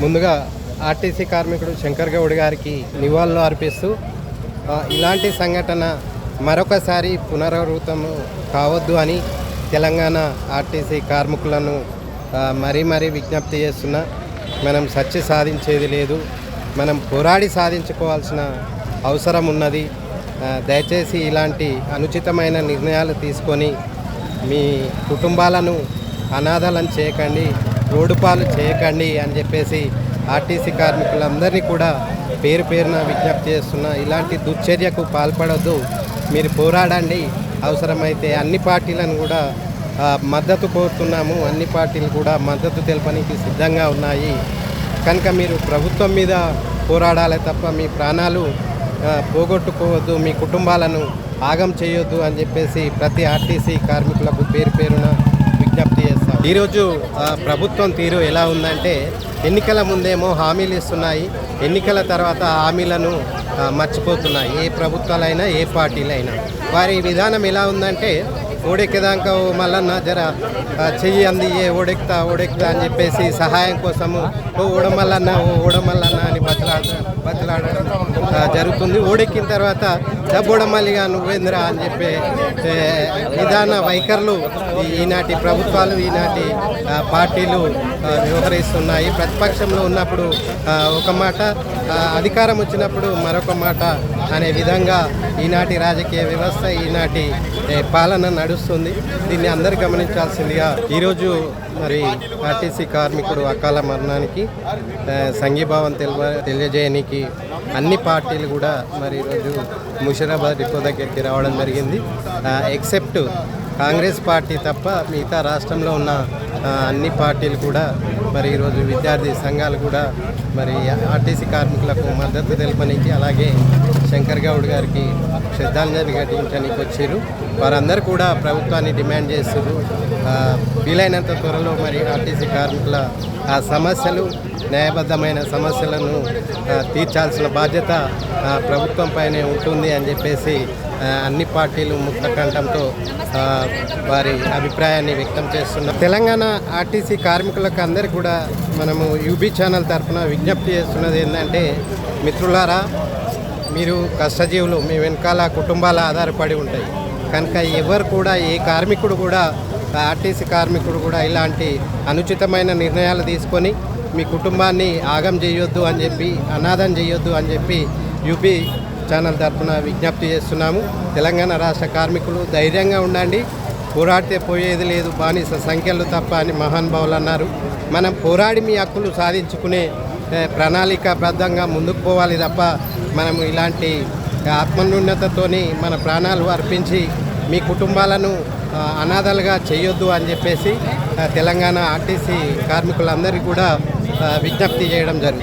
ముందుగా ఆర్టీసీ కార్మికుడు శంకర్ గౌడ్ గారికి నివాళులు అర్పిస్తూ ఇలాంటి సంఘటన మరొకసారి పునరావృతం కావద్దు అని తెలంగాణ ఆర్టీసీ కార్మికులను మరీ విజ్ఞప్తి చేస్తున్నా. మనం సచ్చి సాధించేది లేదు, మనం పోరాడి సాధించుకోవాల్సిన అవసరం ఉన్నది. దయచేసి ఇలాంటి అనుచితమైన నిర్ణయాలు తీసుకొని మీ కుటుంబాలను అనాథలను చేయకండి, రోడ్డుపాలు చేయకండి అని చెప్పేసి ఆర్టీసీ కార్మికులందరినీ కూడా పేరు పేరున విజ్ఞప్తి చేస్తున్నా. ఇలాంటి దుశ్చర్యకు పాల్పడొద్దు, మీరు పోరాడండి. అవసరమైతే అన్ని పార్టీలను కూడా మద్దతు కోరుతున్నాము, అన్ని పార్టీలు కూడా మద్దతు తెలపడానికి సిద్ధంగా ఉన్నాయి. కనుక మీరు ప్రభుత్వం మీద పోరాడాలి తప్ప మీ ప్రాణాలు పోగొట్టుకోవద్దు, మీ కుటుంబాలను ఆగం చేయొద్దు అని చెప్పేసి ప్రతి ఆర్టీసీ కార్మికులకు పేరు పేరున విజ్ఞప్తి చేస్తాం. ఈరోజు ప్రభుత్వం తీరు ఎలా ఉందంటే, ఎన్నికల ముందేమో హామీలు ఇస్తున్నాయి, ఎన్నికల తర్వాత హామీలను మర్చిపోతున్నాయి. ఏ ప్రభుత్వాలైనా ఏ పార్టీలైనా వారి విధానం ఎలా ఉందంటే, ఓడెక్కేదాకా మళ్ళా జర చెయ్యి అంది ఓడెక్తా అని చెప్పేసి సహాయం కోసము ఓడమల్లన్న అని బతలాడడం జరుగుతుంది. ఓడెక్కిన తర్వాత డబ్బోడమల్లిగా నువ్వేంద్రా అని చెప్పే విధాన వైఖరులు ఈనాటి ప్రభుత్వాలు, ఈనాటి పార్టీలు వ్యవహరిస్తున్నాయి. ప్రతిపక్షంలో ఉన్నప్పుడు ఒక మాట, అధికారం వచ్చినప్పుడు మరొక మాట అనే విధంగా ఈనాటి రాజకీయ వ్యవస్థ, ఈనాటి పాలన నడుస్తుంది. దీన్ని అందరూ గమనించాల్సిందిగా ఈరోజు మరి ఆర్టీసీ కార్మికుడు అకాల మరణానికి సంఘీభావం తెలియజేయడానికి అన్ని పార్టీలు కూడా మరి ఈరోజు ముషీరాబాద్ డిపో దగ్గరికి రావడం జరిగింది. ఎక్సెప్ట్ కాంగ్రెస్ పార్టీ తప్ప మిగతా రాష్ట్రంలో ఉన్న అన్ని పార్టీలు కూడా మరి ఈరోజు విద్యార్థి సంఘాలు కూడా మరి ఆర్టీసీ కార్మికులకు మద్దతు తెలపడానికి, అలాగే శంకర్ గౌడ్ గారికి శ్రద్ధాంజలి ఘటించడానికి వచ్చారు. వారందరూ కూడా ప్రభుత్వాన్ని డిమాండ్ చేస్తారు, వీలైనంత త్వరలో మరి ఆర్టీసీ కార్మికుల ఆ సమస్యలు, న్యాయబద్ధమైన సమస్యలను తీర్చాల్సిన బాధ్యత ప్రభుత్వం పైనే ఉంటుంది అని చెప్పేసి అన్ని పార్టీలు ముక్తకంఠంతో వారి అభిప్రాయాన్ని వ్యక్తం చేస్తున్నారు. తెలంగాణ ఆర్టీసీ కార్మికులకు అందరికీ కూడా మనము యూబీ ఛానల్ తరఫున విజ్ఞప్తి చేస్తున్నది ఏంటంటే, మిత్రులారా, మీరు కష్టజీవులు, మీ వెనకాల కుటుంబాల ఆధారపడి ఉంటాయి. కనుక ఎవరు కూడా, ఏ కార్మికుడు కూడా, ఆర్టీసీ కార్మికుడు కూడా ఇలాంటి అనుచితమైన నిర్ణయాలు తీసుకొని మీ కుటుంబాన్ని ఆగం చేయొద్దు అని చెప్పి, అనాథం చేయొద్దు అని చెప్పి యూపీ ఛానల్ తరఫున విజ్ఞప్తి చేస్తున్నాము. తెలంగాణ రాష్ట్ర కార్మికులు ధైర్యంగా ఉండండి, పోరాడితే పోయేది లేదు, బానిస సంఖ్యలు తప్ప అని మహానుభావులు అన్నారు. మనం పోరాడి మీ హక్కులు సాధించుకునే ప్రణాళికాబద్ధంగా ముందుకు పోవాలి తప్ప మనం ఇలాంటి ఆత్మన్యూన్యతతోని మన ప్రాణాలు అర్పించి మీ కుటుంబాలను అనాథలుగా చేయొద్దు అని చెప్పేసి తెలంగాణ ఆర్టీసీ కార్మికులందరికీ కూడా విజ్ఞప్తి చేయడం జరిగింది.